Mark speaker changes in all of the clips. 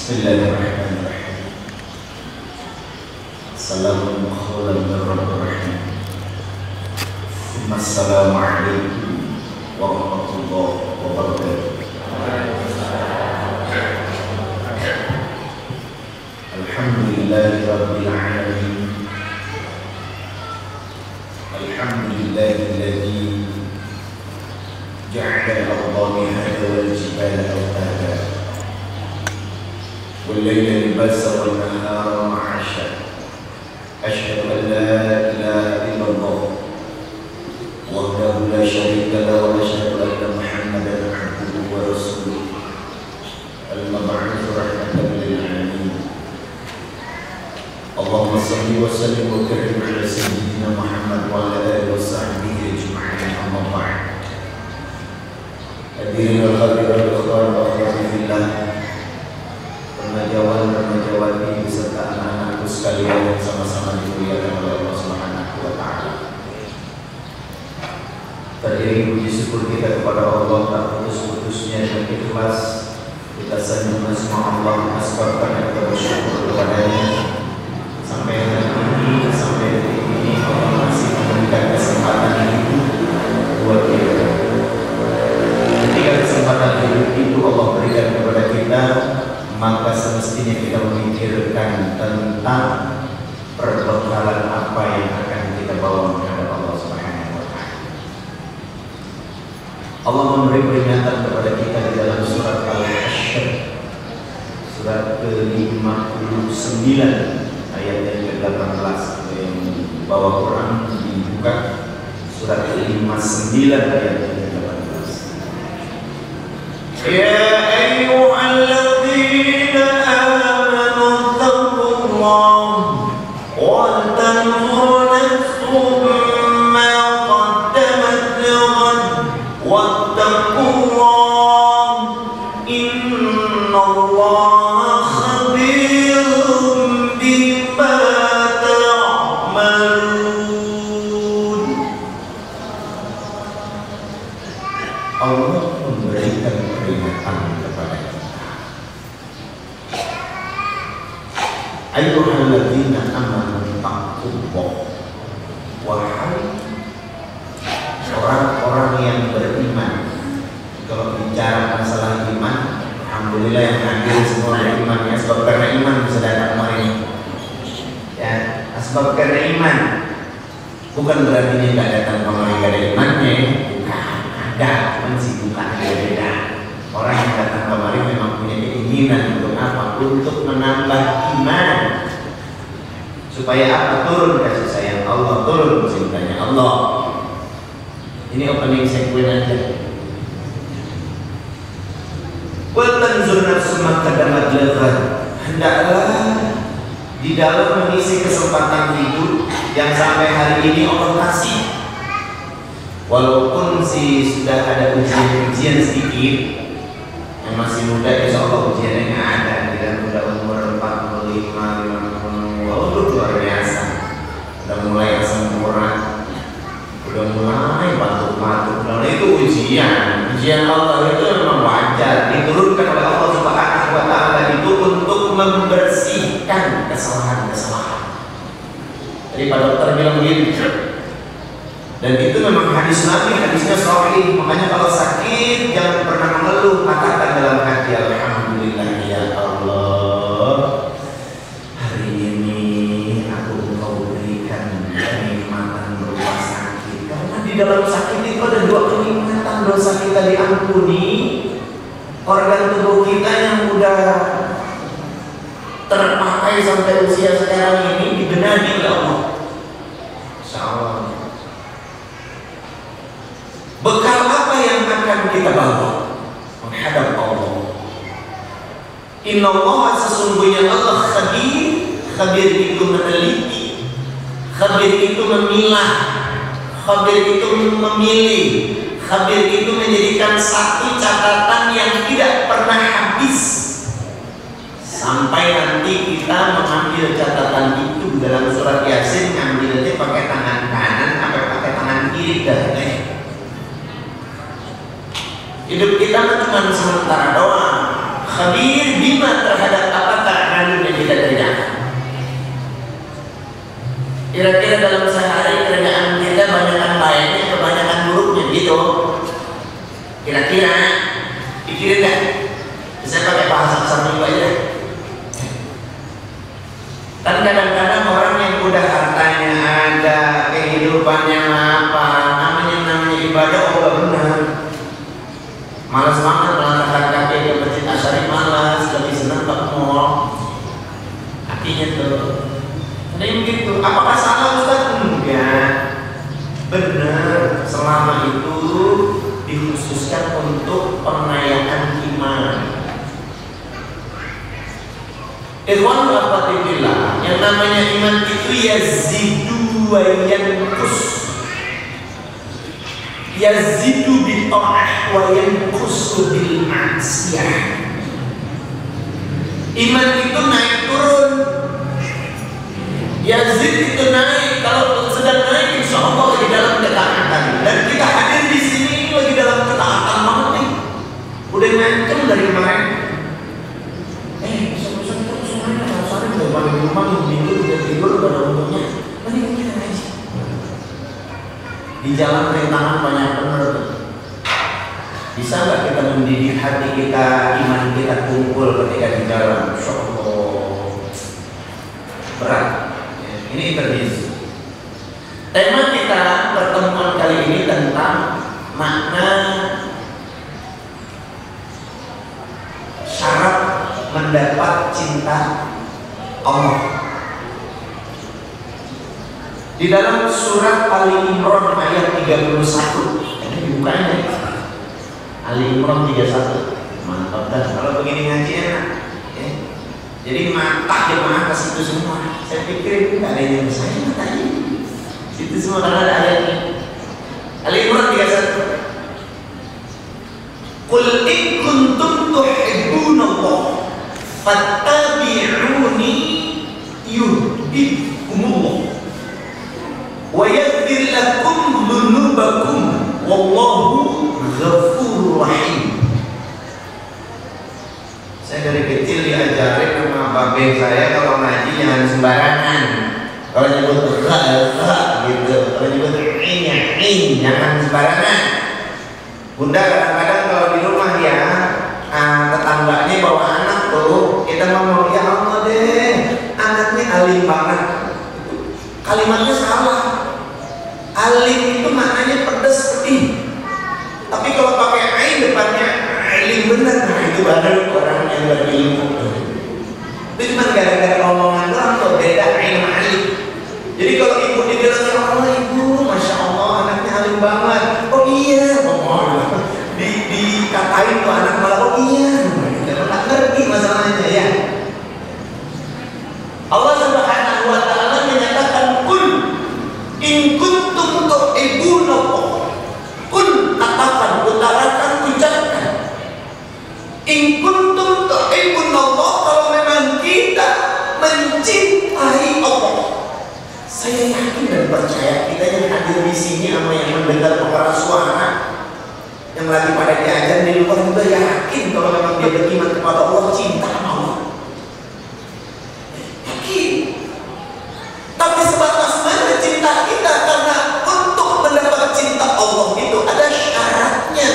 Speaker 1: Bismillahirrahmanirrahim. Assalamualaikum warahmatullahi wabarakatuh. Assalamualaikum warahmatullahi wabarakatuh. Alhamdulillahi rabbil alamin. Alhamdulillahilladzi ja'ala al-ardha mihada wal jibala awtada wal layla libasa wan nahara ma'asha. Asyhadu an la ilaha illallah wahdahu la syarika lahu wa asyhadu anna Muhammadan abduhu wa rasuluh al-mab'uts rahmatan lil alamin. Allahumma shalli wa sallim wa karim ala sayyidina Muhammad wa ala alihi wa sahbihi ajma'in. Amma ba'd. Hadirin al-hadirat al-akhwat wa akhwati fillah, remajawan-remajawati beserta anak-anakku sekalian yang sama-sama dimuliakan oleh Allah Subhanahu wa taala. Terdiri puji syukur kita kepada Allah tak putus-putusnya dan ikhlas kita sanjung semua Allah asbabkan kita bersyukur kepadanya. Sampai detik ini Allah masih memberikan kesempatan hidup buat kita. Ketika kesempatan hidup itu Allah berikan kepada kita, maka semestinya kita memikirkan tentang perbekalan apa yang akan kita bawa menghadap Allah Subhanahu wa taala. Allah memberi peringatan kepada kita di dalam surat Al-Hasyr, surat ke-59 ayat yang ke-18. Yang bawa Quran dibuka surat ke-59 ayat yang ke-18. Ya ayyuhalladzina amanu taqullaha wa tanzur nafsum ma qaddamat lighad wattaqullaha innallaha khabirun bima ta'malun. Allah memberikan peringatan kepada kita. Ayyuhalladzina amanu taqullaha, wahai orang-orang yang beriman. Kalau bicara masalah iman, alhamdulillah yang hadir semua beriman ya, sebab karena iman bisa datang kemarin ya, sebab karena iman. Bukan berarti dia tidak datang kemarin gak ada imannya, ada, cuman sibukannya beda. Orang yang datang kemari memang punya keinginan untuk apa? Untuk menambah iman. Supaya apa? Turun kasih sayang Allah, turun cintanya Allah. Ini opening segmen aja. Wa tanzur nafsum ma qaddamat lighad. Hendaklah di dalam mengisi kesempatan hidup yang sampai hari ini Allah kasih. Walaupun sudah ada ujian sedikit, yang masih muda insya Allah ujiannya nggak ada. Dia udah umur 45, 50, waduh luar biasa. Udah mulai asam urat, udah mulai batuk-batuk. Nah itu ujian Allah itu memang wajar, diturunkan oleh Allah Subhanahu wa taala itu untuk membersihkan kesalahan-kesalahan. Jadi Pak Dokter bilang begitu. Dan itu memang hadis Nabi, hadisnya sahih. Makanya kalau sakit jangan pernah mengeluh, katakan dalam hati, alhamdulillah ya Allah, hari ini aku Engkau berikan kenikmatan berupa sakit. Karena di dalam sakit itu ada dua kenikmatan: dosa kita diampuni, organ tubuh kita yang udah terpakai sampai usia sekarang ini dibenahi oleh Allah. Insyaallah. Bekal apa yang akan kita bawa menghadap Allah? Innallaha, sesungguhnya Allah khabir. Khabir itu meneliti, khabir itu memilah, khabir itu memilih, khabir itu menjadikan satu catatan yang tidak pernah habis sampai nanti kita mengambil catatan itu dalam surat Yasin, ngambilnya pakai tangan kanan sampai pakai tangan kiri dah. Hidup kita cuma sementara doang. Khabir bima terhadap Ikhwan akhwatillah, yang namanya iman itu yazidu wa yanqus. Yazidu bil ta'ah wa yanqus bil ma'siyah. Iman itu naik turun. Yazid itu naik, kalau sedang naik insya Allah lagi dalam ketaatan. Dan kita hadir di sini lagi dalam ketaatan banget nih. Udah ngancem dari kemarin. Balik rumah minggu tidur gak ada untungnya. Mari kita ngaji. Di jalan rintangan banyak benar. Bisa nggak kita mendidik hati kita, iman kita kumpul ketika di jalan? Insya Allah berat. Ini interview. Tema kita pertemuan kali ini tentang makna syarat mendapat cinta Allah. Di dalam surat Ali Imran ayat 31, ini dibukanya Ali Imran 31. Mantap dah, kalau begini ngaji enak ya. Jadi mata jemaah ke situ semua. Saya pikir itu nggak ada yang saya matanya itu semua karena ada ayatnya. Ali Imran 31. Qul in kuntum tuhibbunallah fattabi'uni yuhibbukumullah wa yaghfir lakum dzunubakum wallahu ghafurur rahim. Saya dari kecil diajarin sama babe saya kalau ngaji jangan sembarangan. Kalau nyebut ra gitu, kalau nyebut in jangan sembarangan. Bunda kadang-kadang kalau di rumah ya tetangganya bawa anak tuh, kita ngomong ya Allah deh, anaknya alim banget. Kalimatnya salah. Alim itu maknanya pedas pedih. Tapi kalau pakai ain depannya alim bener, nah itu baru orang yang berilmu. Itu cuma gara-gara omongan doang tuh, beda ain sama alim. Jadi kalau ibu dibilang ya Allah ibu, masya Allah anaknya alim banget. Oh iya, dikatain tuh anak malah oh iya. Tak ngerti masalahnya ya. Allah Subhanahu wa taala menyatakan kul in kuntum tuhibbunallah. Kul katakan, utarakan, ucapkan. In kuntum tuhibbunallah, kalau memang kita mencintai Allah. Saya yakin dan percaya kita yang hadir di sini sama yang mendengar pengeras suara yang lagi pada diajar di luar juga yakin kalau memang dia beriman kepada Allah, cinta sama Allah. Yakin. Tapi sebatas mana cinta kita? Karena untuk mendapat cinta Allah itu ada syaratnya.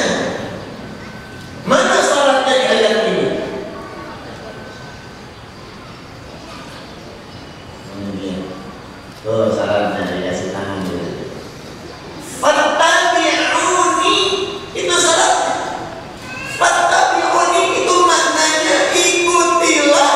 Speaker 1: Mana syaratnya di ayat ini? Tuh syaratnya dikasih tangan dulu. Fattabi'uni, itu syarat. Fattabi'uni itu maknanya ikutilah.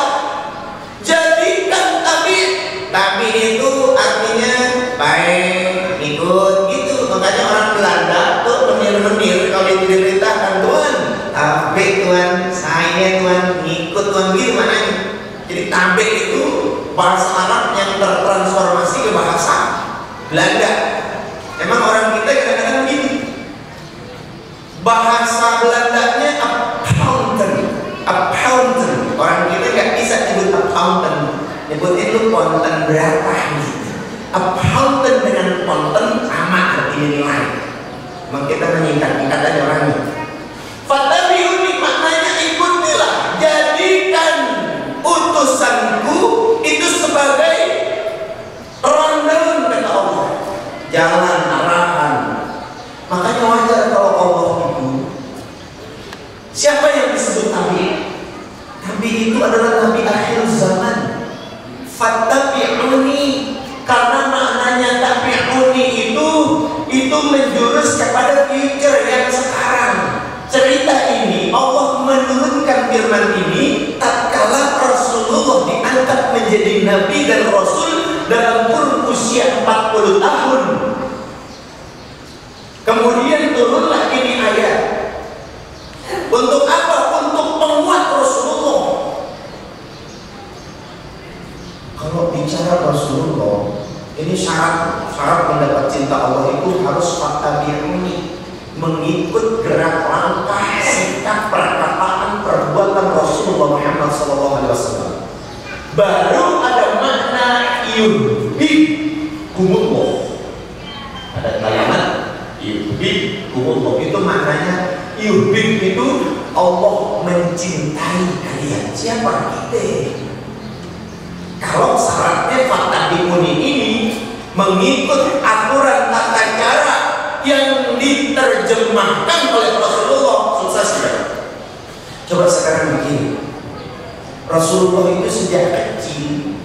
Speaker 1: Jadikan tabi. Tabi itu artinya baik, ikut gitu. Makanya orang Belanda tuh menir-menir kalau diberitakan Tuhan, tabi Tuhan, saya Tuhan, ngikut Tuhan gitu maknanya. Jadi tabi itu bahasa Arab yang tertransformasi ke bahasa Belanda. Emang orang kita kadang-kadang begini. Bahasa Belandanya accountant. Orang kita nggak bisa nyebut accountant. Nyebutin lu konten berapa gitu. Accountant dengan konten sama artinya nilai. Emang kita menyingkat-singkat aja orangnya. Fattabi'uni maknanya ikutilah. Jadikan utusanku itu sebagai rundown kata Allah, jalan arahan. Makanya wajar kalau Allah itu, siapa yang disebut Nabi? Nabi itu adalah Nabi akhir zaman. Fattabi'uni, karena maknanya tabi'uni itu menjurus kepada future yang sekarang. Cerita ini Allah menurunkan firman ini tatkala Rasulullah diangkat menjadi Nabi dan Rasul dalam kurun usia 40 tahun. Kemudian turunlah ini ayat. Untuk apa? Untuk penguat Rasulullah. bicara Rasulullah, ini syarat mendapat cinta Allah itu harus fattabi'uni, mengikut gerak langkah, sikap, perkataan, perbuatan Rasulullah Muhammad SAW. Baru ada makna yuhibbukumullah. Ada kalimat yuhibbukumullah, itu maknanya yuhib itu Allah mencintai kalian. Siapa? Kita. Kalau syaratnya fattabi'uni ini mengikut aturan tata cara yang diterjemahkan oleh Rasulullah, sukses ya. Coba sekarang begini, Rasulullah itu sejak kecil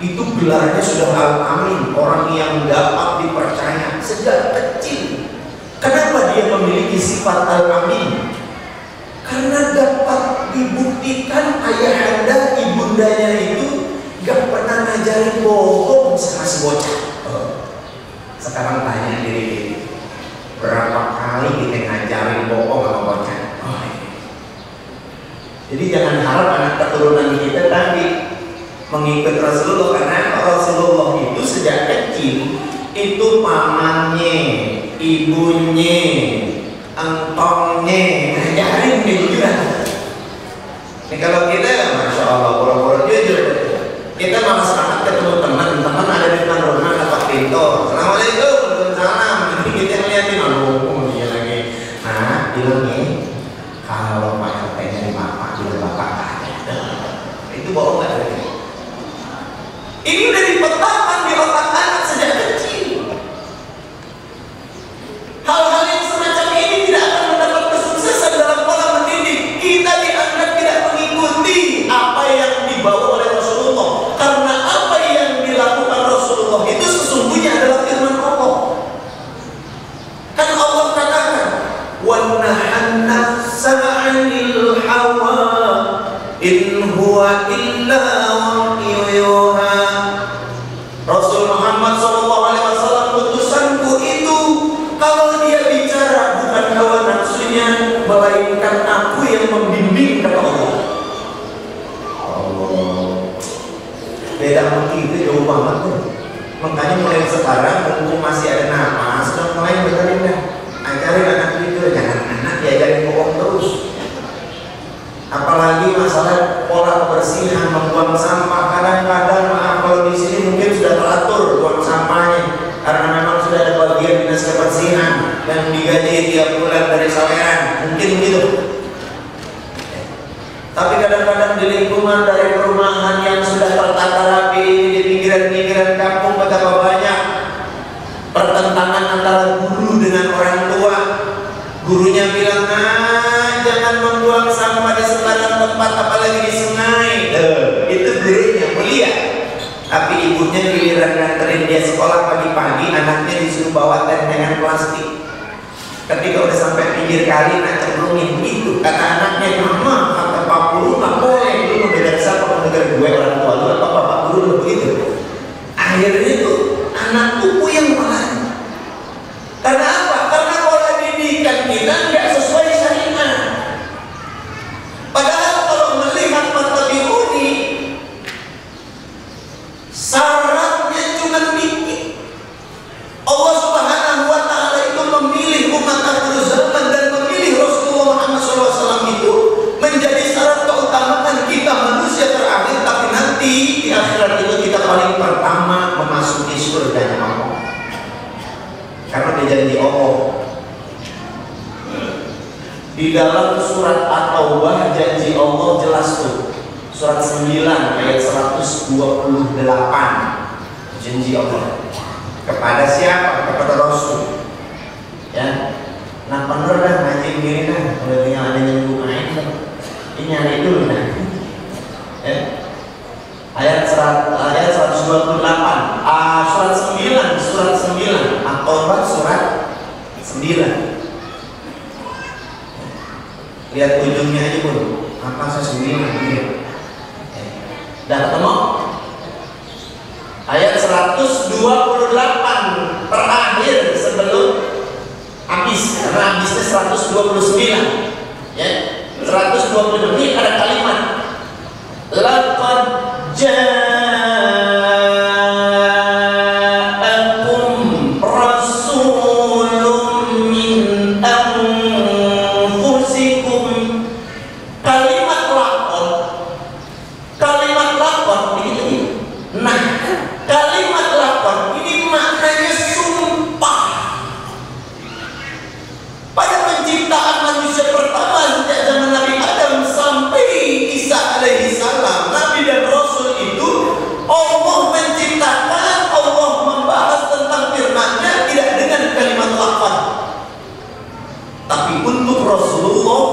Speaker 1: itu gelarnya sudah al-amin, orang yang dapat dipercaya sejak kecil. Kenapa dia memiliki sifat al-amin? Karena dapat dibuktikan ayahanda ibundanya itu gak pernah ngajarin bohong sama si bocah. Sekarang tanya diri, berapa kali kita ngajarin bohong sama bocah? Jadi jangan harap anak keturunan kita tadi mengikut Rasulullah, karena Rasulullah itu sejak kecil itu pamannya, ibunya, engkongnya ngajarin gitu kan. Ini kalau kita, masya Allah, boro-boro jujur. Kita malas banget ketemu teman ada di depan rumah atau pintu. Assalamualaikum, waalaikumsalam. Nanti kita ngeliatin, aduh, dia lagi. Nah, bilangnya kalau Pak RT dari bapak, bilang bapak ada. Itu bohong nggak ada. Ini udah dipetakan di otak anak sejak kecil. Hal-hal yang semacam ini tidak akan mendapat kesuksesan dalam pola mendidik. Kita dianggap tidak mengikuti apa yang dibawa oleh Rasulullah. Karena apa yang dilakukan Rasulullah itu sesungguhnya adalah firman Allah. Kan Allah katakan, "Wa nahan nafsa 'anil hawa in huwa illa wahyu yuha." Rasul Muhammad SAW putusanku itu kalau dia bicara bukan hawa nafsunya, melainkan aku yang membimbing, kata Allah. Beda mungkin itu jauh banget tuh. Makanya mulai sekarang mumpung masih ada napas, sudah mulai benerin dah. Ajarin anak itu, jangan anak diajarin bohong terus. Apalagi masalah pola kebersihan, membuang sampah. Kadang-kadang maaf kalau di sini mungkin sudah teratur buang sampahnya, karena memang sudah ada bagian dinas kebersihan yang digaji tiap bulan dari saweran, mungkin begitu. Tapi kadang-kadang di lingkungan dari perumahan yang sudah tertata rapi di pinggiran-pinggiran kampung, betapa banyak pertentangan antara guru dengan orang tua. Gurunya bilang, jangan membuang sampah di sembarang tempat, apalagi di sungai. Itu gurunya mulia. Tapi ibunya giliran nganterin dia sekolah pagi-pagi, anaknya disuruh bawa tendengan plastik. Ketika udah sampai pinggir kali, nak cemplungin gitu. Kata anaknya, "Mama, kata Pak Guru nggak boleh." Dulu beda siapa mendengar gue orang tua lu atau Pak Guru begitu. Akhirnya itu anak tuh yang malah. Karena apa? Karena pola didikan kita nggak sesuai syariat. Padahal kalau melihat fattabi'uni, syaratnya cuma dikit. Allah Subhanahu wa Ta'ala itu memilih umat akhir zaman dan memilih Rasulullah Muhammad SAW itu menjadi syarat keutamaan kita manusia terakhir, tapi nanti di akhirat itu kita paling pertama memasuki surganya Allah. Karena dia janji Allah di dalam surat At-Taubah, janji Allah jelas tuh, surat 9 ayat 128, janji Allah kepada siapa? Kepada Rasul. Ya, nah bener dah ngaji begini dah, kalau tinggal ada yang bukain, ini nyari dulu dah. Ya, ayat 128, surat 9, At-Taubah surat 9. Lihat ujungnya aja pun, apa saya 9? Dah ketemu? Ayat 128 terakhir sebelum habis, karena habisnya 129. Ya, 129 ada kalimat laqad ja'akum lakon ini. Nah, kalimat lakon ini maknanya sumpah. Pada penciptaan manusia pertama sejak zaman Nabi Adam sampai Isa alaihi salam, Nabi dan Rasul itu Allah menciptakan, Allah membahas tentang firman-Nya tidak dengan kalimat lakon. Tapi untuk Rasulullah,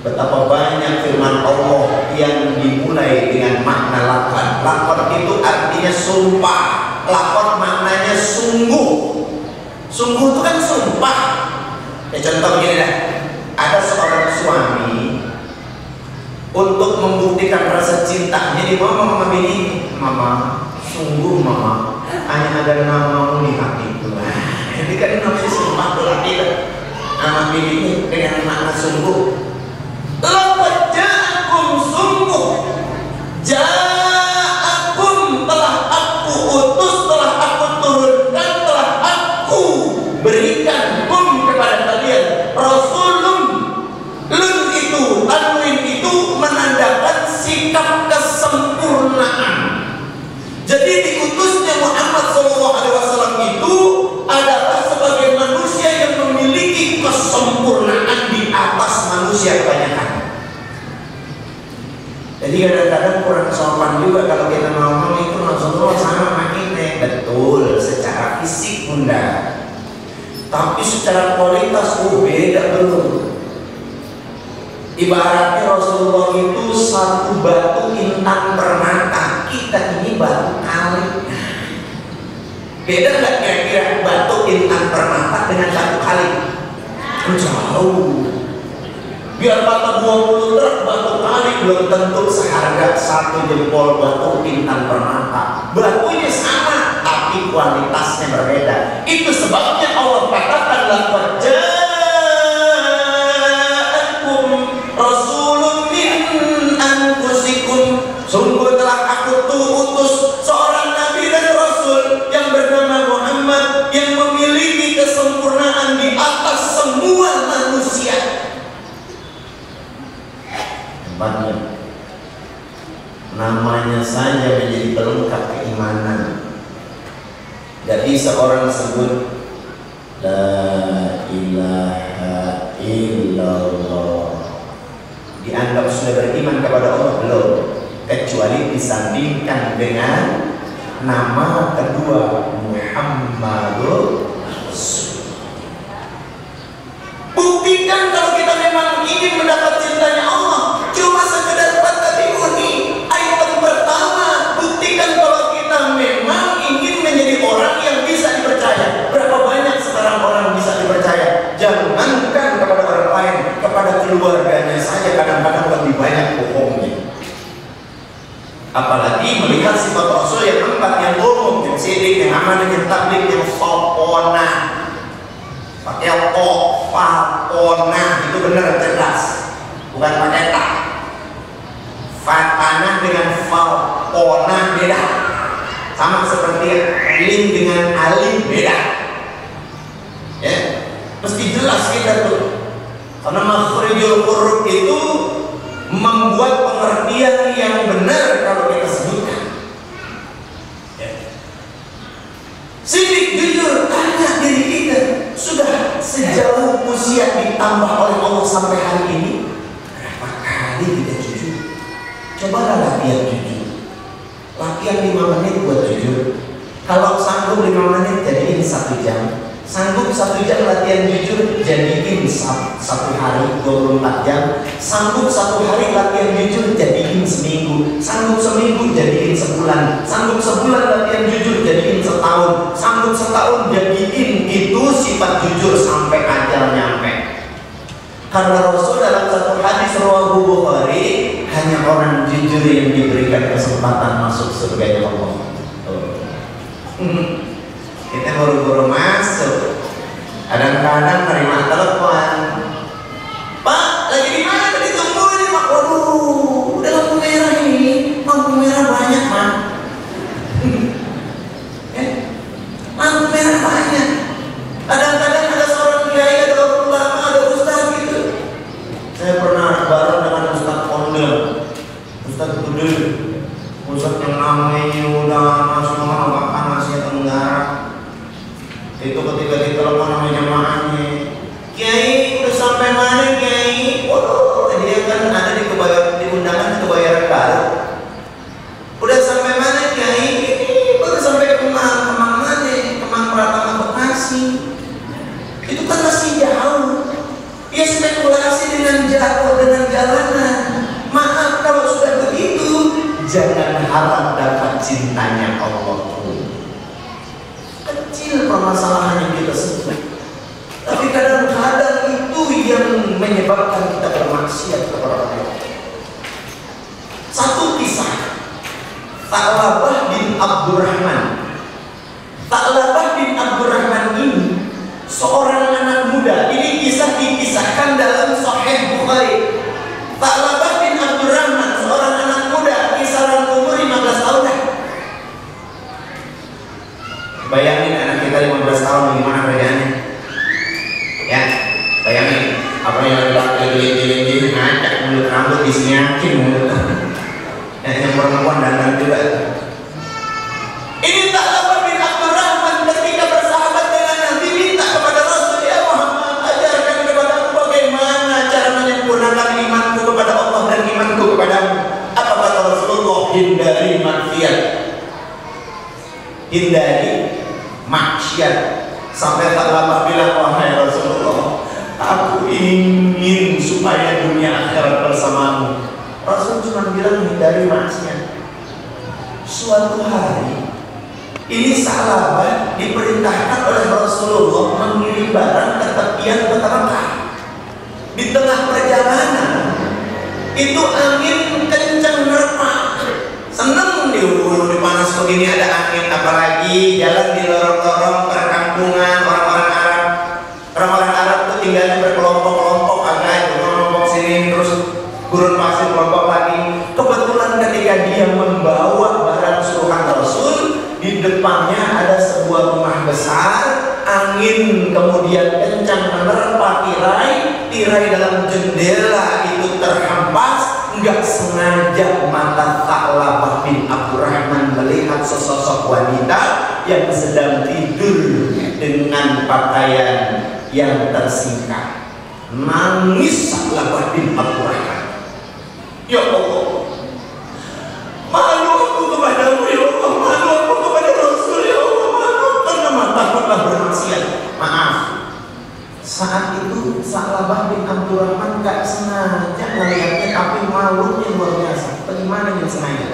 Speaker 1: betapa banyak firman Allah yang dimulai dengan makna lakon. Lakon itu artinya sumpah. Lakon maknanya sungguh. Sungguh itu kan sumpah. Ya, contoh begini dah. Ada seorang suami untuk membuktikan rasa cintanya di mama ini, mama, sungguh mama, hanya ada namamu di hatiku. Jadi kan namanya sumpah berarti nama ini dengan makna sungguh. Laqad ja'akum sungguh, ja'akum telah aku utus, telah aku turunkan, telah aku berikan kepada kalian rasulun. Lun itu, tanwin itu menandakan sikap kesempurnaan. Jadi diutusnya Muhammad SAW itu adalah sebagai manusia yang memiliki kesempurnaan di atas manusia kebanyakan. Jadi kadang-kadang kurang sopan juga kalau kita ngomong itu Rasulullah sama makinnya. Betul, secara fisik bunda, tapi secara kualitas beda belum. Ibaratnya Rasulullah itu satu batu intan permata, kita ini batu kali. Beda nggak kira-kira batu intan permata dengan batu kali? Jauh. Biar patah 20 truk batu kali belum tentu seharga satu jempol batu intan permata. Batunya sama, tapi kualitasnya berbeda. Itu sebabnya Allah katakan laqad ja'akum rasulun min anfusikum, sungguh telah aku utus seorang nabi dan rasul yang bernama Muhammad, yang memiliki kesempurnaan di atas semua manusia. Tempatnya, namanya saja menjadi pelengkap keimanan. Gak bisa orang sebut la ilaha illallah dianggap sudah beriman kepada Allah belum, kecuali disandingkan dengan nama kedua Muhammadur Rasulullah. Buktikan kalau kita memang ingin mendapat cintanya Allah, cuma sekedar fattabi'uni. Item pertama, buktikan kalau kita memang ingin menjadi orang yang bisa dipercaya. Berapa banyak sekarang orang bisa dipercaya? Jangankan kepada orang lain, kepada keluarganya saja kadang-kadang lebih banyak bohongnya. Apalagi melihat sifat Rasul yang empat, yang umum, yang sidik, yang amanah, yang tabligh, yang soponah. Pakai fatonah itu benar cerdas, bukan pakai tak. Fatanah dengan fatonah beda, sama seperti alim dengan alim beda. Ya, mesti jelas kita tuh, karena makhrijul huruf itu membuat pengertian yang benar kalau kita sebutkan. Ya. Sidik jujur, tanya diri kita, sudah sejauh usia ditambah oleh Allah sampai hari ini, berapa kali kita jujur? Cobalah latihan jujur. Latihan 5 menit buat jujur. Kalau sanggup 5 menit jadiin 1 jam. Sanggup 1 jam latihan jujur, jadiin 1 hari 24 jam. Sanggup 1 hari latihan jujur, jadiin seminggu. Sanggup seminggu, jadiin sebulan. Sanggup sebulan latihan jujur, jadiin setahun. Sanggup setahun, jadiin itu sifat jujur sampai ajal nyampe. Karena Rasul dalam satu hadis riwayat Bukhari, hanya orang jujur yang diberikan kesempatan masuk surga Allah. Kita buru-buru masuk, kadang-kadang terima telepon, Pak, lagi di mana? Tadi tunggu ini Pak. Waduh, udah lampu merah ini, lampu merah banyak Pak. Lampu merah banyak. Kadang-kadang ada seorang kiai, ada orang ulama, ada ustaz gitu. Saya pernah bareng dengan Ustaz Ondel, Ustaz Kudul. Pusat yang namanya udah semua makan Asia Tenggara. Itu ketika ditelepon sama jamaahnya, Kiai udah sampai mana Kiai? Waduh, dia kan ada di undangan Kebayoran Baru. Udah sampai mana Kiai? Ini baru sampai Kemang mana? Kemang Pratama Bekasi. Itu kan masih jauh. Ya spekulasi dengan jalanan. Maaf kalau sudah begitu, jangan harap dapat cintanya Allah. Kecil permasalahan yang kita sebut, tapi kadang-kadang itu yang menyebabkan kita bermaksiat kepada Allah. Satu kisah, Tha'labah bin Abdurrahman. Tha'labah bin Abdurrahman ini seorang anak muda. Ini kisah dikisahkan dalam Sahih Bukhari. Tha'labah bin Abdurrahman, seorang anak muda, kisaran umur 15 tahun. Bayangin anak kita 15 tahun bagaimana kerjaannya. Ya, bayangin apa yang lagi ngacak mulut rambut disenyakin mulut. Yang perempuan dandan juga. Ini Tha'labah bin Abdurrahman ketika bersahabat dengan Nabi minta kepada Rasul, ya Muhammad, ajarkan kepada aku bagaimana cara menyempurnakan imanku kepada Allah dan imanku kepadamu. Apa kata Rasulullah? Hindari maksiat. Hindari maksiat. Sampai Tha'labah bilang, wahai Rasulullah, aku ingin supaya dunia akhirat bersamamu. Rasul cuma bilang hindari maksiat. Suatu hari ini Tha'labah diperintahkan oleh Rasulullah mengirim barang ke tepian kota Mekah. Di tengah perjalanan itu angin kencang menerpa. Seneng di hulu di panas begini ada angin, apalagi jalan di lorong-lorong perkampungan orang-orang Arab. Orang-orang Arab itu tinggalnya berkelompok-kelompok, agak kelompok sini terus gurun pasir kelompok lagi. Kebetulan ketika dia membawa barang suruhan Rasul, di depannya ada sebuah rumah besar. Angin kemudian kencang menerpa tirai dalam jendela itu terhempas. Enggak sengaja mata Tha'labah bin Abdurrahman melihat sesosok wanita yang sedang tidur dengan pakaian yang tersingkap. Nangis Tha'labah bin Abdurrahman. Ya Allah, malu aku kepadamu ya Allah, malu aku kepada Rasul ya Allah, malu karena mataku telah bermaksiat. Maaf, saat itu Tha'labah bin Abdurrahman gak sengaja melihatnya, tapi malunya luar biasa. Bagaimana yang sengaja?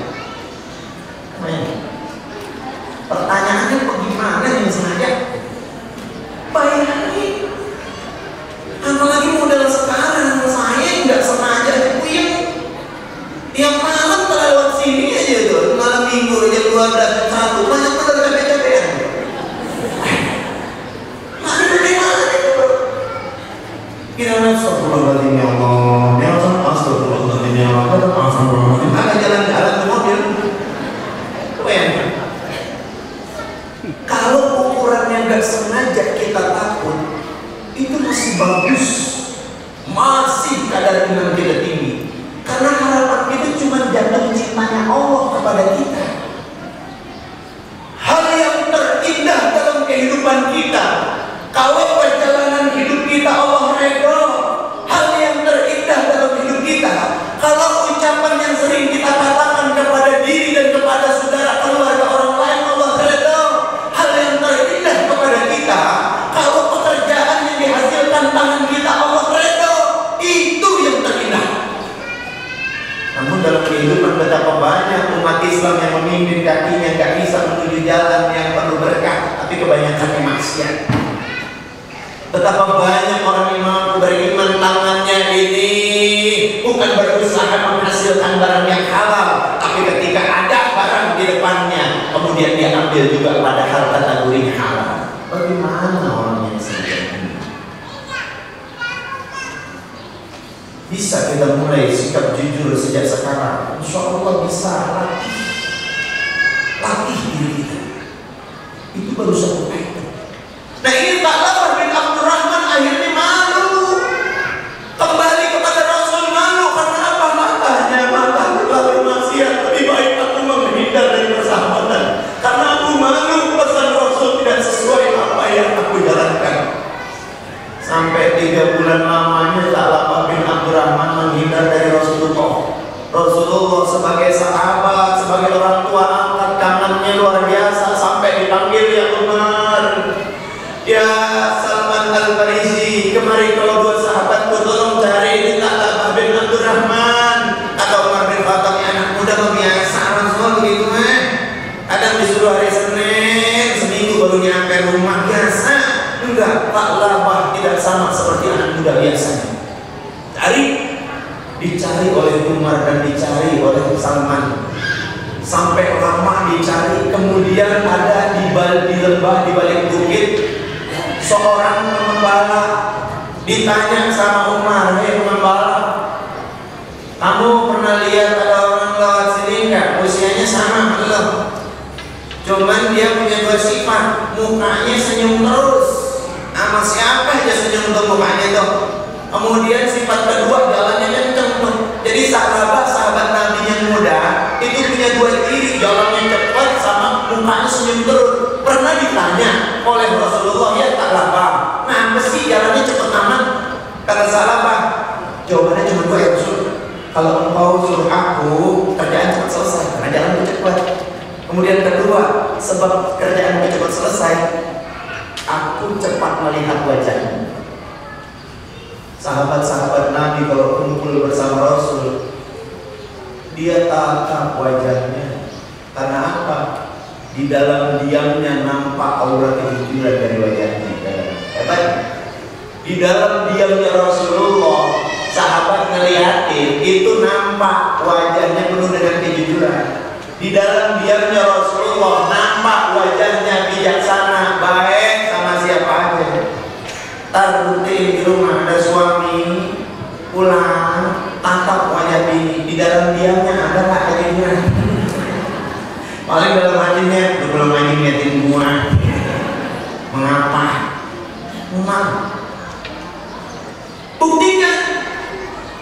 Speaker 1: Pertanyaannya bagaimana yang sengaja? Bayangin, apalagi model sekarang, saya nggak sengaja dipuyeng. Tiap malam terlewat sini aja tuh, malam minggu aja 2 dan 1, banyak bener capek-capekan. Lalu bagaimana itu? Kita astagfirullahaladzim ya Allah, ya Allah, astagfirullahaladzim ya Allah, astagfirullahaladzim. Ada jalan-jalan di mobil. Bayangkan, kalau ukurannya nggak sengaja kita takut, itu masih bagus, masih kadar iman kita tinggi. Karena harapan kita cuma jatuh cintanya Allah kepada kita. Hal yang terindah dalam kehidupan kita, kalau perjalanan hidup kita Allah redha. Hal yang terindah dalam hidup kita, kalau ucapan yang sering kita katakan kepada diri dan kepada saudara keluarga orang lain Allah redha. Hal yang terindah kepada kita, kalau pekerjaan yang dihasilkan tangan kita Allah redha. Itu yang terindah. Namun dalam kehidupan betapa banyak umat Islam yang memimpin kakinya gak bisa menuju jalan yang penuh berkah, tapi kebanyakan maksiat. Betapa banyak orang yang mampu beriman tangannya ini bukan berusaha menghasilkan barang yang halal, tapi ketika ada barang di depannya kemudian dia ambil juga padahal kategorinya halal. Bagaimana orang yang seperti ini? Bisa kita mulai sikap jujur sejak sekarang. Insya Allah bisa latih diri kita. Itu baru satu item. Nah ini Tha'labah bin Abdurrahman akhirnya malu. Kembali kepada Rasul malu karena apa? Matanya telah bermaksiat. Lebih baik aku sahabat, sebagai orang tua angkat, kangennya luar biasa sampai dipanggil, ya Umar, ya Salman Al-Farisi, kemari kalau dua sahabatku tolong cari Talabah bin Abdurrahman atau Umar bin Khattab. Anak muda biasa Rasul begitu mah. Kadang disuruh hari Senin, seminggu baru nyampe rumah biasa. Enggak, Talabah tidak sama seperti anak muda biasanya. Dicari oleh Umar dan dicari oleh Salman sampai lama dicari. Kemudian ada di lembah, di balik bukit, seorang pengembala ditanya sama Umar, "Hei pengembala, kamu pernah lihat ada orang lewat sini enggak? Usianya sama belum? Cuman dia punya dua sifat, mukanya senyum terus. Sama siapa aja senyum tuh mukanya tuh. Kemudian sifat kedua, jalannya kenceng tuh. Jadi sahabat Nabi yang muda itu punya dua ciri, jalannya cepat sama mukanya senyum terus. Pernah ditanya oleh Rasulullah, ya Talabah, kenapa sih jalannya cepat aman? Kata Talabah, jawabannya cuma dua, ya Rasul. Kalau engkau suruh aku, kerjaan cepat selesai karena jalannya cepat. Kemudian kedua, sebab kerjaan cepat selesai, aku cepat melihat wajahnya. Sahabat-sahabat Nabi kalau kumpul bersama Rasul, dia tatap wajahnya. Karena apa? Di dalam diamnya nampak aura kejujuran dari wajahnya. Hebat. Di dalam diamnya Rasulullah, sahabat ngeliatin, itu nampak wajahnya penuh dengan kejujuran. Di dalam diamnya Rasulullah, nampak wajahnya bijaksana, baik sama siapa aja. Rutin di rumah ada suami pulang, tatap wajah bini, di dalam diamnya ada nggak kejujuran? Paling dalam hatinya, "Lu belum lagi ngeliatin gua, mengapa?" Umar buktikan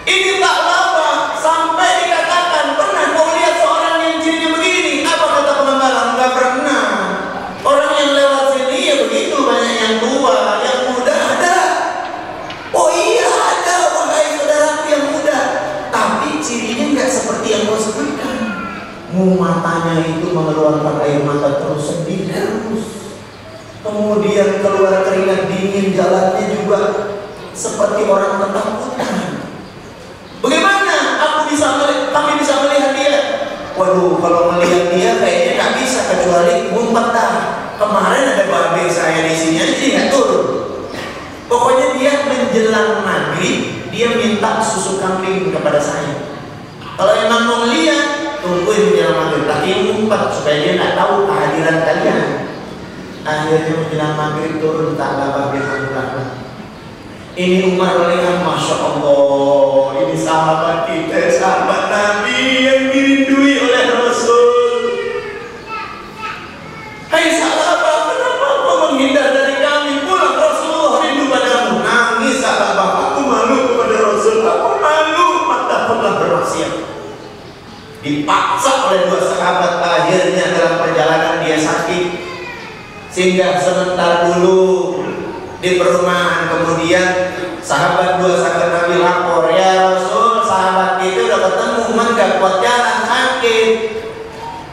Speaker 1: ini tak lama sampai dikatakan, "Pernah kau lihat seorang yang cirinya begini?" Apa kata pengembala? Enggak pernah. Orang yang lewat sini ya begitu, banyak yang tua, yang muda ada. Oh iya ada, wahai saudaraku yang muda. Tapi cirinya enggak seperti yang kau sebutkan. Matanya itu mengeluarkan air mata terus, sedih terus. Kemudian keluar keringat dingin, jalannya juga seperti orang ketakutan. Bagaimana kami bisa melihat dia? Waduh, kalau melihat dia kayaknya nggak bisa kecuali ngumpet dah. Kemarin ada babe saya di sini aja, jadi nggak turun. Pokoknya dia menjelang maghrib, dia minta susu kambing kepada saya. Kalau emang mau melihat, tungguin menjelang maghrib. Tapi ngumpet supaya dia nggak tahu kehadiran kalian. Akhirnya menjelang maghrib turun Talabah bin Abdurrahman. Ini Umar melihat, Masya Allah, ini sahabat kita, sahabat Nabi yang dirindui oleh Rasul. Hai Talabah, kenapa kau menghindar dari kami? Pulang, Rasulullah rindu padamu. Nangis Talabah, aku malu kepada Rasul, aku malu, mata pernah bermaksiat. Dipaksa oleh dua sahabat, akhirnya dalam perjalanan dia sakit, sehingga sebentar dulu di perumahan. Kemudian dua sahabat Nabi lapor, "Ya Rasul, sahabat itu udah ketemu, gak kuat jalan, sakit.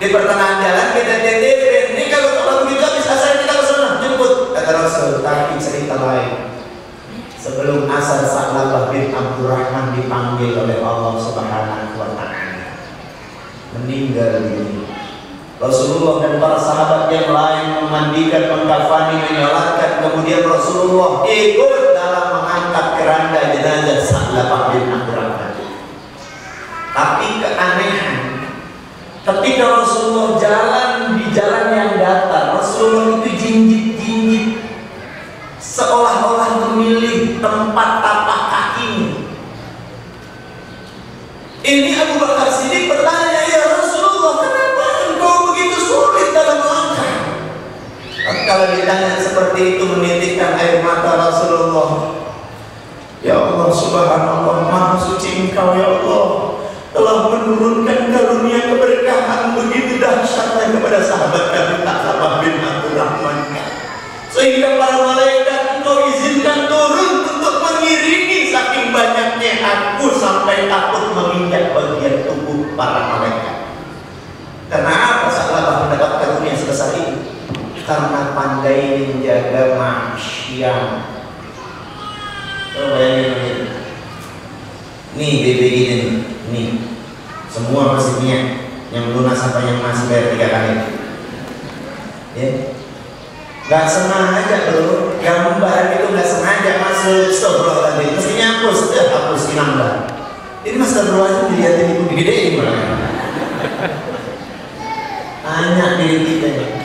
Speaker 1: Di pertengahan jalan kita titipin. Ini kalau begitu bisa saya kita kesana jemput." Kata Rasul, tapi cerita lain. Sebelum asar Talabah bin Abdurrahman dipanggil oleh Allah Subhanahu wa Ta'ala, meninggal dunia. Rasulullah dan para sahabat yang lain memandikan, mengkafani, menyolatkan. Kemudian Rasulullah ikut dalam mengangkat keranda jenazah Talabah bin Abdurrahman. Tapi keanehan, ketika Rasulullah jalan di jalan yang datar, Rasulullah itu jinjit-jinjit, seolah-olah memilih tempat tapak kakinya. Ini Abu Bakar Siddiq bertanya, "Ya Rasulullah, kenapa engkau begitu sulit dalam melangkah?" Kalau ditanya seperti itu, menitikkan air mata Rasulullah. "Ya Allah, Subhanallah, Maha Suci Engkau ya Allah, telah menurunkan karunia keberkahan begitu dahsyatnya kepada sahabat kami Talabah bin Abdurrahman, sehingga para malaikat Engkau izinkan turun untuk mengiringi, saking banyaknya aku sampai takut menginjak bagian tubuh para malaikat." lunas apa yang masih bayar 3 kali? Ya, nggak sengaja bro, gambar itu nggak sengaja masuk. Astagfirullahaladzim, mestinya hapus nambah. Ini mas astagfirullahaladzim dilihatin ibu digedein malah. Tanya diri kita ini,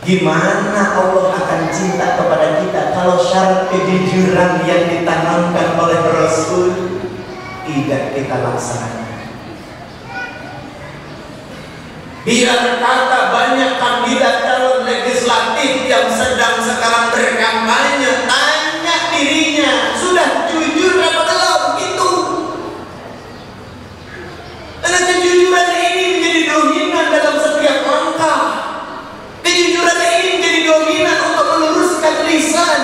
Speaker 1: gimana Allah akan cinta kepada kita kalau syarat kejujuran yang ditanamkan oleh Rasul tidak kita laksanakan? Biar kata banyak kandidat calon legislatif yang sedang sekarang berkampanye, tanya dirinya, sudah jujur apa belum? Itu karena kejujuran ini menjadi dominan dalam setiap langkah. Kejujuran ini menjadi dominan untuk meluruskan lisan.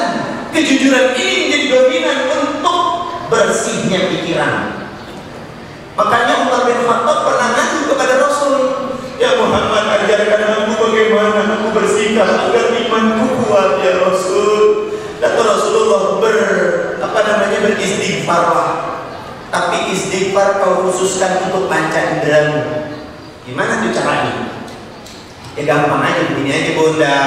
Speaker 1: Kejujuran ini menjadi dominan untuk bersihnya pikiran. Makanya Umar bin Khattab pernah ngadu kepada Rasul, ya Muhammad, ajarkan aku bagaimana aku bersikap agar imanku kuat ya Rasul. Kata Rasulullah, beristighfarlah, tapi istighfar kau khususkan untuk panca inderamu. Gimana tuh caranya? Ya gampang aja, begini aja bunda,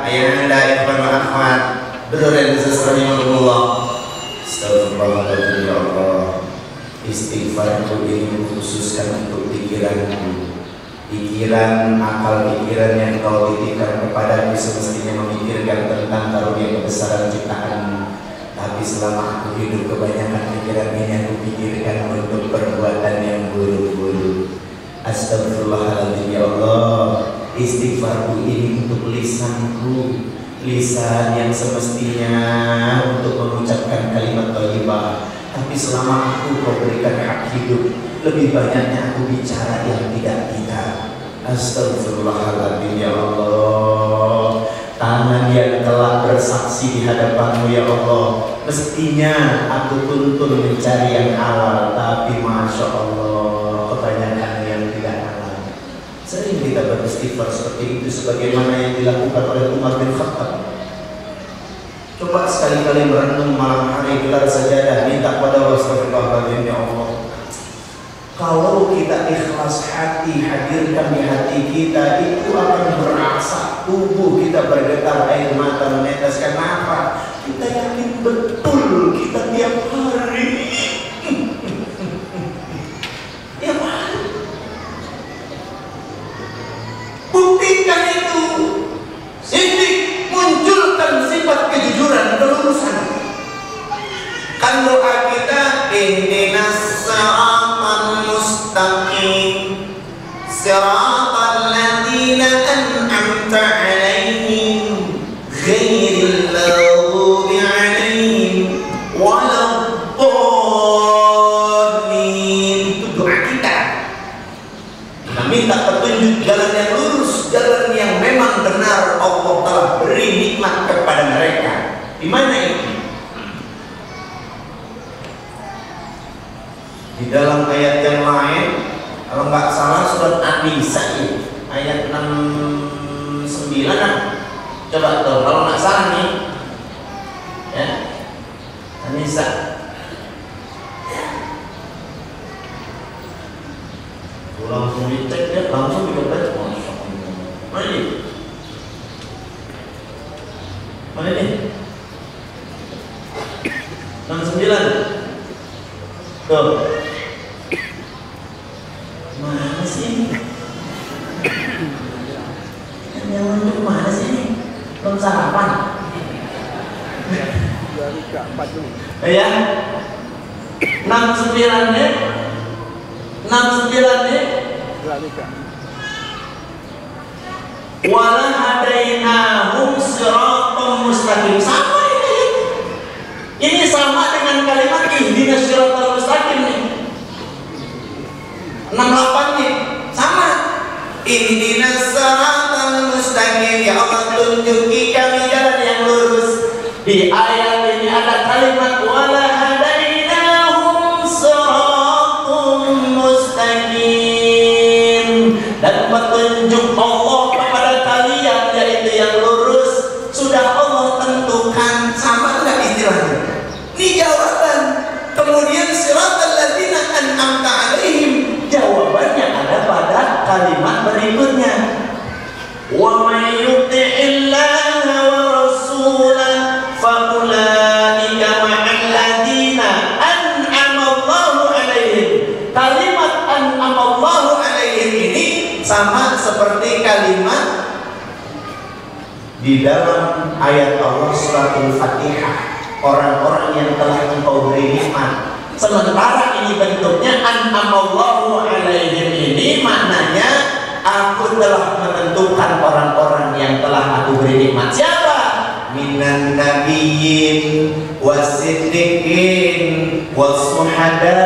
Speaker 1: ayahanda, ikhwan wa akhwat, berdoa sesuai Allah. Astagfirullahaladzim ya Allah. Istighfarku ini khususkan untuk pikiranku. Pikiran, akal pikiran yang kau titipkan kepadaku semestinya memikirkan tentang karunia kebesaran ciptaanmu. Tapi selama aku hidup, kebanyakan pikiran ini aku pikirkan untuk perbuatan yang buruk-buruk. Astagfirullahaladzim ya Allah. Istighfarku ini untuk lisanku, lisan yang semestinya untuk mengucapkan kalimat thayyibah. Tapi selama aku kau berikan hak hidup, lebih banyaknya aku bicara yang tidak. Astagfirullahaladzim ya Allah. Tangan yang telah bersaksi di hadapanmu ya Allah, mestinya aku tuntun mencari yang halal, tapi Masya Allah kebanyakan yang tidak halal. Sering kita beristighfar seperti itu, sebagaimana yang dilakukan oleh Umar bin Khattab. Coba sekali-kali merenung malam hari, gelar sajadah, minta pada Allah, astagfirullahaladzim ya Allah. Kalau kita ikhlas hati, hadirkan di hati kita, itu akan berasa, tubuh kita bergetar, air mata menetes. Kenapa? Kita yakin betul kita tiap hari, tiap hari. Buktikan itu. Siddiq munculkan sifat kejujuran, kelurusan. Kan doa kita, ihdinas siratal mustaqim, siratal ladzina an'amta 'alaihim, ghairil maghdubi 'alaihim waladdallin. Itu doa kita. Kita minta petunjuk jalan yang lurus, jalan yang memang benar Allah telah beri nikmat kepada mereka. Di mana itu? Di dalam ayat yang lain, kalau nggak salah surat An-Nisa ayat 69 kan? Coba tuh, kalau nggak salah nih, ya, An-Nisa. Langsung dicek ya, langsung dibaca. Mana ini? Mana ini? 69. Tuh. Mana sih? Yang untuk mana sih ini? Belum sarapan. Ya. 69 nih. 69 nih. Wala hadainahum siratal mustaqim. Sama ini. Ini sama dengan kalimat ihdinas siratal mustaqim nih. 68 nih. Sama. Ihdinas siratal mustaqim. Ya Allah, tunjuki kami jalan yang lurus. Di ayat ini ada kalimat wala hadainahum siratal mustaqim. Dan petunjuk Allah kepada kalian yaitu yang lurus sudah Allah tentukan. Sama enggak istilahnya? Ini jawaban. Kemudian siratal ladzina an'amta 'alaihim, jawabannya ada pada kalimat kalimat berikutnya, wa may yuti'illaha wa rasulahu fa ulaika ma'al ladzina an'ama Allahu 'alaihim. Kalimat an'ama Allahu 'alaihim ini sama seperti kalimat di dalam ayat Allah surat Al-Fatihah, orang-orang yang telah engkau beri nikmat. Sementara ini bentuknya an'amallahu 'alaihim, ini maknanya aku telah menentukan orang-orang yang telah aku beri nikmat. Siapa? Minan nabiyyin wasiddiqin wassuhada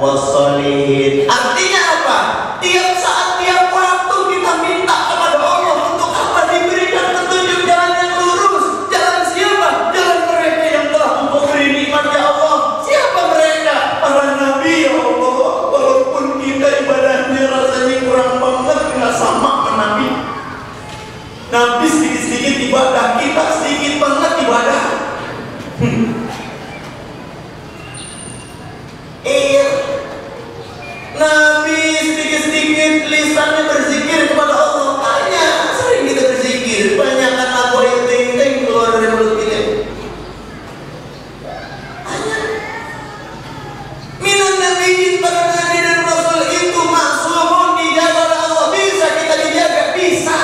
Speaker 1: wassolihin. Artinya apa? Tiap saat, tiap waktu kita minta kepada Allah untuk apa? Diberikan petunjuk jalan yang lurus. Jalan siapa? Jalan mereka yang telah engkau beri nikmat, ya Allah. Siapa mereka? Para nabi, ya Allah. Walaupun kita ibadahnya rasanya kurang banget, nggak sama sama nabi. Nabi sedikit-sedikit ibadah, kita sedikit banget ibadah. Nabi sedikit-sedikit lisannya berzikir kepada Allah. Tanya, sering kita berzikir, banyakkan apa yang ting-ting keluar dari mulut kita. Tanya. Minan nabiyyin, para nabi dan rasul itu maksumun dijaga oleh Allah. Bisa kita dijaga, bisa.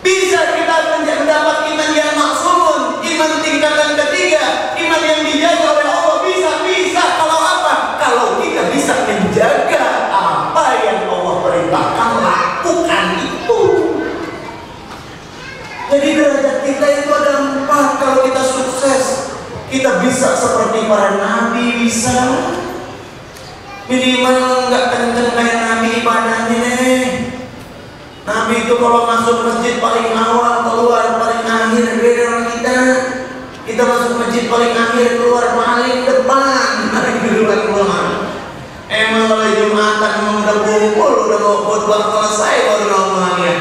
Speaker 1: Bisa kita mendapat iman yang maksumun, iman tingkatan ketiga, iman yang dijaga oleh Allah. Bisa. Kalau apa? Kalau kita bisa menjaga apa yang Allah perintahkan, lakukan itu. Jadi derajat kita itu ada 4. Kalau kita sukses, kita bisa seperti para nabi, bisa. Minimal nggak kenceng kayak nabi ibadahnya nih. Nabi itu kalau masuk masjid paling awal, keluar paling akhir. Beda sama kita. Kita masuk masjid paling akhir, keluar paling depan. Keluar. Emang kalau Jumatan memang udah kumpul, udah mau khutbah selesai baru ngomongnya.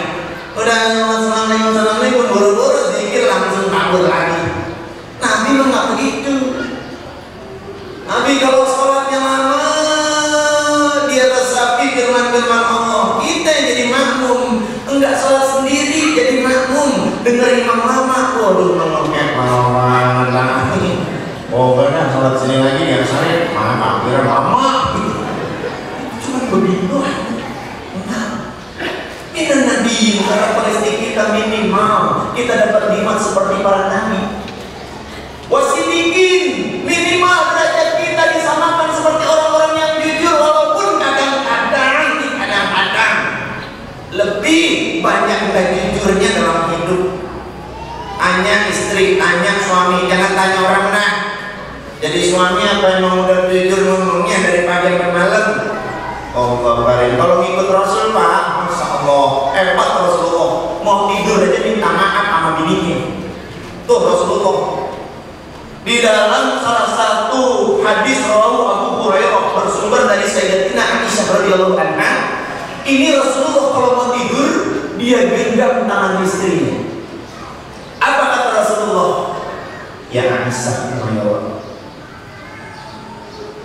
Speaker 1: Udah assalamualaikum buru-buru zikir langsung kabur lagi. Nabi mah nggak begitu. Nabi kalau sholatnya lama, dia resapi firman-firman Allah. Kita yang jadi makmum, enggak sholat sendiri jadi makmum. Dengar imam lama, waduh ngomongnya lama. Oh benar, sholat sini lagi ya saya, mana kira lama. Cuma begitu. Kita nabi, karakteristik kita minimal, kita dapat nikmat seperti para nabi. Wasidikin, minimal derajat kita disamakan seperti orang-orang yang jujur, walaupun kadang-kadang lebih banyak nggak jujurnya dalam hidup. Tanya istri, tanya suami, jangan tanya orang nah. Jadi suami apa yang mau udah jujur ngomongnya dari pagi sampai malam. Oh kabarin, kalau ngikut Rasul Pak, Masya Allah, hebat Rasulullah. Mau tidur aja minta maaf sama bininya. Tuh Rasulullah. Di dalam salah satu hadis rawahu Abu Hurairah bersumber dari Sayyidatina Aisyah radhiyallahu anha, ini Rasulullah kalau mau tidur dia genggam tangan istrinya. Apa kata Rasulullah? Ya Aisyah, ya Allah,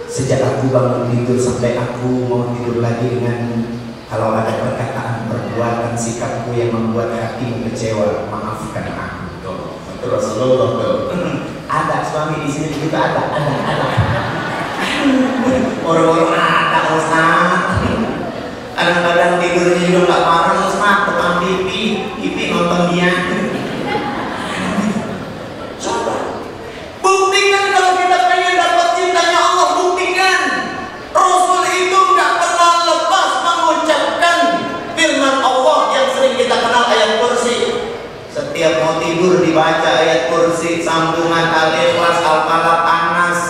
Speaker 1: sejak aku bangun tidur sampai aku mau tidur lagi dengan kalau ada perkataan, perbuatan, sikapku yang membuat hatimu kecewa, maafkan aku. Tuh Rasulullah tuh. Ada suami di sini juga ada. Orang-orang ada Ustaz. Kadang-kadang tidurnya juga nggak parah Ustaz, tekan pipi nonton dia. Coba buktikan kalau kita pengen dapat cintanya Allah, buktikan. Rasul itu nggak pernah lepas mengucapkan firman Allah yang sering kita kenal, ayat kursi. Setiap mau tidur dibaca ayat kursi, sambungan Al-Ikhlas, Al-Falaq, An-Nas.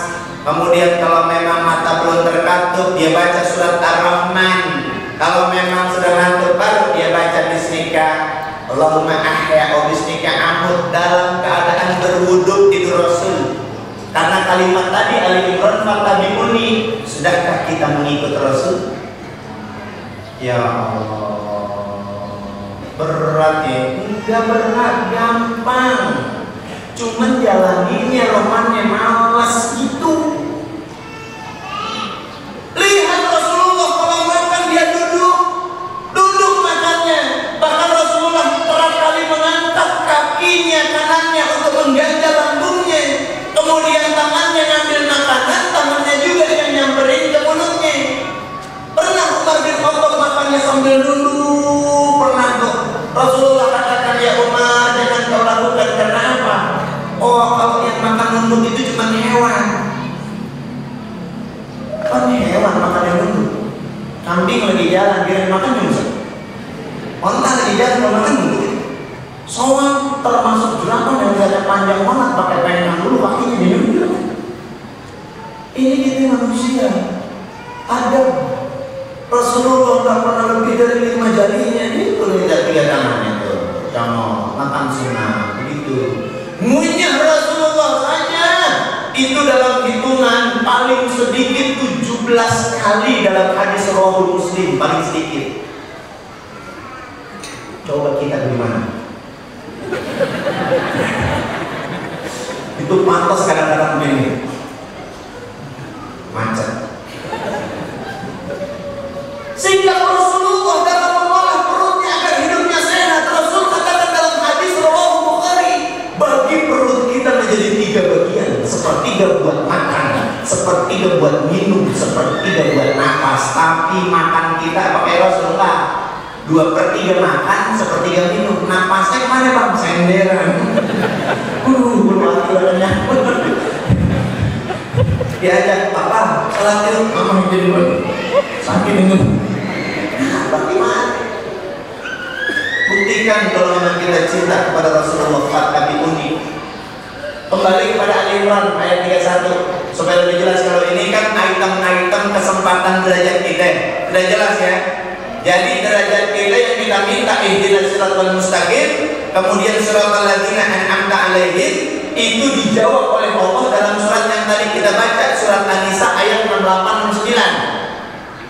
Speaker 1: Kemudian kalau memang mata belum terkatup, dia baca surat Ar-Rahman. Kalau memang sudah ngantuk baru dia baca Bismika Allahumma ahya wa bismika amut. Dalam keadaan berwudu tidur Rasul. Karena kalimat tadi Ali Imran Fatabimuni, sudahkah kita mengikut Rasul? Ya Allah, berat ya? Enggak berat, gampang. Cuman jalaninnya romannya malas gitu. Lihat Rasulullah kalau makan dia duduk, dulu pernah tuh Rasulullah katakan, ya Umar, jangan kau lakukan. Karena apa? Oh, kalau yang makan nunduk itu cuma hewan. Kan hewan makan yang nunduk. Kambing lagi jalan, dia makan nunduk. Onta lagi jalan, mau makan nunduk. Soal termasuk jerapah yang ada panjang banget, pakai penggang dulu kakinya dinunduk. Ini kita manusia. Ada Rasulullah nggak pernah lebih dari 5 jarinya. Itu lihat tangannya tuh. Kamu makan sunnah begitu. Munyah Rasulullah saja itu dalam hitungan paling sedikit 17 kali dalam hadis Sahih Muslim, paling sedikit. Coba kita gimana? Itu pantas kadang-kadang begini macet. Sehingga Rasulullah dalam mengolah perutnya agar hidupnya sehat, Rasul katakan dalam hadis Sahih Bukhari, bagi perut kita menjadi 3 bagian, sepertiga buat makan, sepertiga buat minum, sepertiga buat napas. Tapi makan kita pakai Rasulullah 2/3 makan, 1/3 minum. Napasnya kemana bang? Senderan. Belum hati-hatinya. Diajak papa salat yuk, mama jadi sakit ini. Bagaimana? Buktikan kalau memang kita cinta kepada Rasulullah. Fattabi'uni. Kembali kepada Ali Imran ayat 31 supaya lebih jelas. Kalau ini kan item-item kesempatan derajat kita. Sudah jelas ya. Jadi derajat kita yang kita minta ihdinas siratal mustaqim, kemudian siratal ladzina an'amta 'alaihim, itu dijawab oleh Allah dalam surat yang tadi kita baca, surat An-Nisa ayat 68.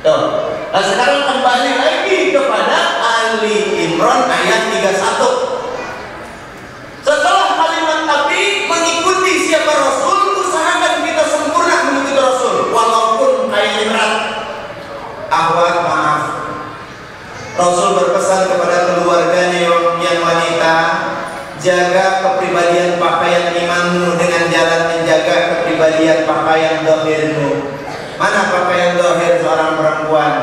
Speaker 1: Tuh. Nah sekarang kembali lagi kepada Ali Imran ayat 31. Setelah kalimat tapi mengikuti siapa Rasul, usahakan kita sempurna mengikuti Rasul, walaupun kayak berat. Akhwat, maaf. Rasul berpesan kepada keluarganya yang wanita, jaga kepribadian pakaian imanmu dengan jalan menjaga kepribadian pakaian dohirmu. Mana pakaian dohir seorang perempuan?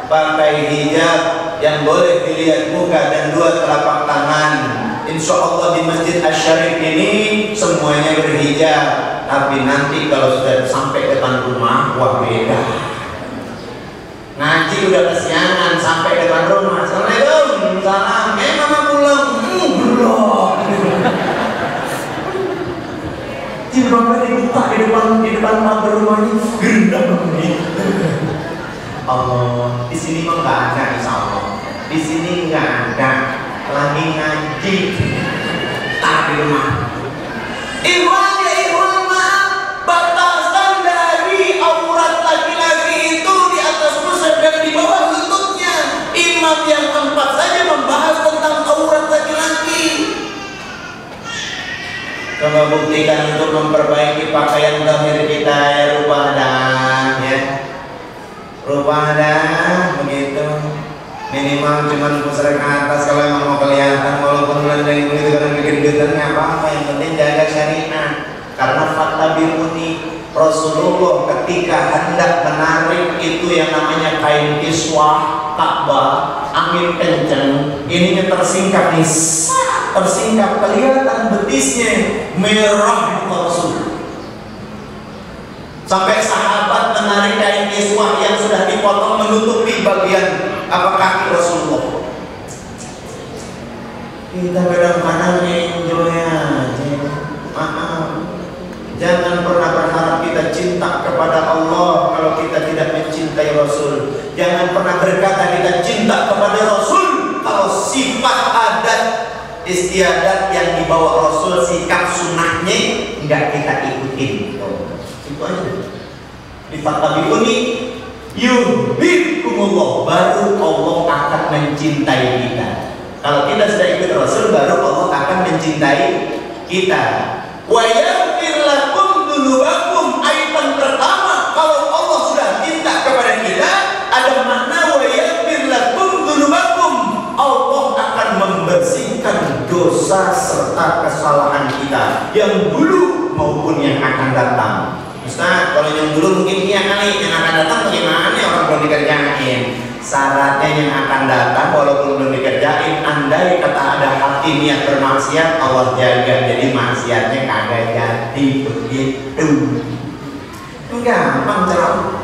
Speaker 1: Pakai hijab yang boleh dilihat muka dan 2 telapak tangan. Insya Allah di Masjid Asy-Syarif ini semuanya berhijab. Tapi nanti kalau sudah sampai depan rumah, wah beda. Ngaji udah kesiangan sampai depan rumah. Assalamualaikum, salam. Mama pulang. Belum. Jilbabnya dibuka di depan pagar rumahnya. Gerendam begini. Allah, di sini mah nggak ada, insya Allah. Di sini nggak ada. Lagi ngaji. Tak di rumah. Ikhwan ya ikhwan, maaf. Batasan dari aurat laki-laki itu di atas pusat dan di bawah lututnya. Imam yang 4 saja membahas tentang aurat laki-laki. Coba buktikan untuk memperbaiki pakaian zahir kita, ya rubah dan ya. Rubah dan begitu. Minimal cuman pusar ke atas kalau emang mau kelihatan, walaupun melandai begitu karena gede-gedeannya apa-apa, yang penting jaga syariat. Karena fattabi'uni, Rasulullah ketika hendak menarik itu yang namanya kain kiswah Ka'bah, angin kenceng, ininya tersingkap nih, tersingkap, kelihatan betisnya merah di Rasul. Sampai sahabat menarik kain kiswah yang sudah dipotong menutupi bagian kaki Rasulullah. Kita kadang-kadang enjoy aja. Maaf. Jangan pernah berharap kita cinta kepada Allah kalau kita tidak mencintai Rasul. Jangan pernah berkata kita cinta kepada Rasul kalau sifat adat istiadat yang dibawa Rasul, sikap sunnahnya enggak kita ikutin. Itu aja. Fattabi'uni yuhibbukumullah, baru Allah akan mencintai kita. Kalau kita sudah ikut Rasul, baru Allah akan mencintai kita. Wa yaghfir lakum dzunubakum, item pertama kalau Allah sudah cinta kepada kita, ada makna wa yaghfir lakum dzunubakum, Allah akan membersihkan dosa serta kesalahan kita yang dulu maupun yang akan datang. Ustaz, kalau yang dulu mungkin iya kali, yang akan datang bagaimana orang belum dikerjain. syaratnya yang akan datang walaupun belum dikerjain. Andai kata ada hati niat bermaksiat, Allah jaga jadi maksiatnya kagak jadi begitu. Gampang cara.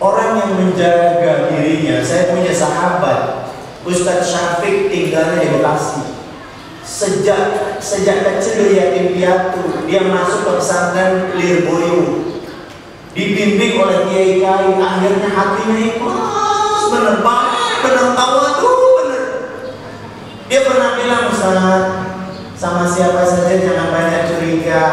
Speaker 1: Orang yang menjaga dirinya, saya punya sahabat Ustadz Syafiq, tinggalnya di Bekasi. Sejak kecil dia yatim piatu, dia masuk ke pesantren Lirboyo, dibimbing oleh kiai-kiai, akhirnya hatinya ikhlas, bener baik, bener tawadhu, bener. Dia pernah bilang, Ustaz, sama siapa saja jangan banyak curiga.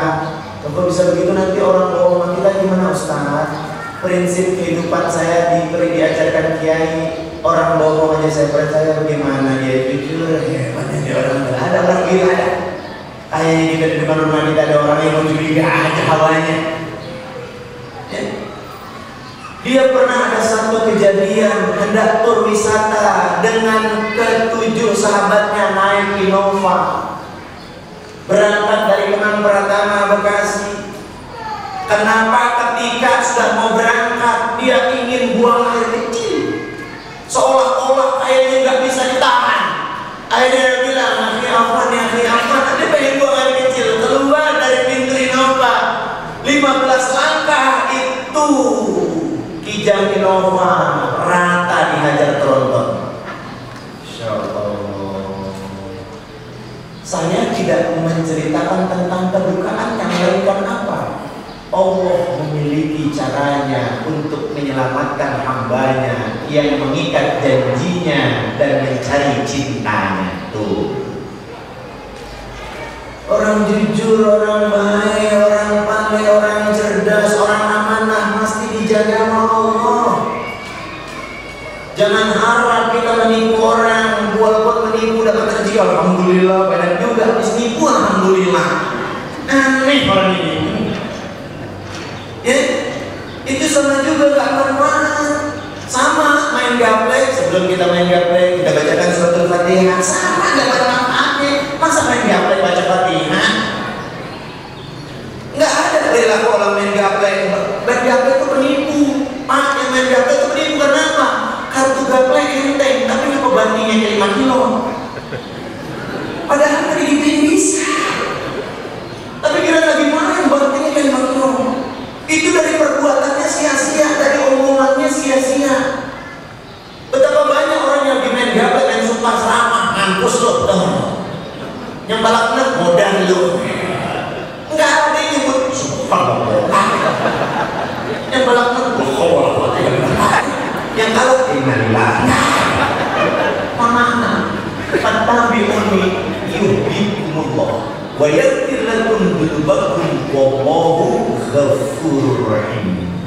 Speaker 1: Kalau bisa begitu nanti orang bohong kita gimana, Ustaz? Prinsip kehidupan saya diajarkan kiai, orang bohong aja saya percaya. Bagaimana dia jujur, hebatnya dia orang gila. Ada orang gila ada. Kayaknya kita di depan rumah kita ada orang yang mau curiga aja hawanya. Dia pernah ada satu kejadian hendak tur wisata dengan ketujuh sahabatnya naik Innova, berangkat dari Kemang Pratama Bekasi. Kenapa ketika sudah mau berangkat dia ingin buang air kecil, seolah-olah kayaknya nggak bisa ditahan. Akhirnya dia bilang, akhi afwan, dia pengen buang air kecil, keluar dari pintu Innova, 15 langkah itu kijang Innova rata dihajar tronton. Insya Allah. Saya tidak menceritakan tentang kedukaan yang melainkan apa? Allah memiliki caranya untuk menyelamatkan hambanya yang mengikat janjinya dan mencari cintanya. Tuh, orang jujur, orang baik, orang pandai, orang cerdas, orang amanah mesti dijaga sama Allah. Jangan harap kita menipu orang, buat menipu dapat rezeki. Alhamdulillah, banyak juga habis nipu, alhamdulillah. Aneh orang ini. Ya, itu sama juga gak bermanfaat. Sama main gaplek, sebelum kita main gaplek kita bacakan suratul Fatihah, sama gak ada manfaatnya. Masa main gaplek baca Fatihah? Nggak ada perilaku orang main gaplek. Main gaplek itu penipu. Pak, yang main gaplek itu penipu kenapa? Kartu gaplek enteng, tapi apa bandingnya ke 5 kilo? Padahal tadi dibikin bisa. Tapi kira lagi main bandingnya ke 5 kilo. Itu dari perbuatannya sia-sia, dari omongannya sia-sia. Betapa banyak orang yang main gaplek dan sumpah seramah, ngampus lo, yang balap bener modal lo. Enggak ada yang nyebut sumpah lo. Yang balap bener bohong, yang kalah innalillah. Mana? Fattabi'uni yuhibbukumullah wa yaghfir lakum dzunubakum wallahu ghafurur rahim.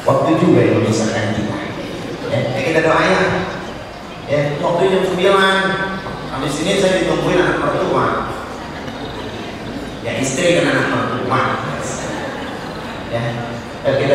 Speaker 1: Waktu juga yang memisahkan kita. Ya, kita doain. Ya, waktu jam 9. Habis ini saya ditungguin anak mertua. Ya, istri kan anak mertua. Ya, kita